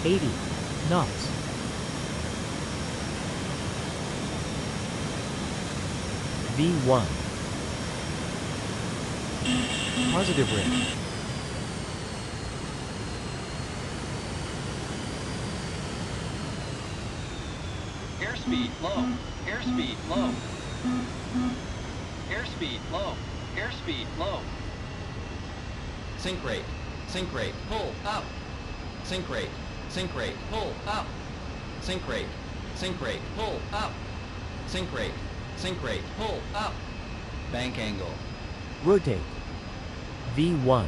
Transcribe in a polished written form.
80 knots. V1. Positive ring. Airspeed low. Airspeed low. Airspeed low. Airspeed low. Sink rate. Sink rate. Pull up. Sink rate. Sink rate. Pull up. Sink rate. Sink rate. Pull up. Sink rate. Sink rate. Pull up. Bank angle. Rotate. V1.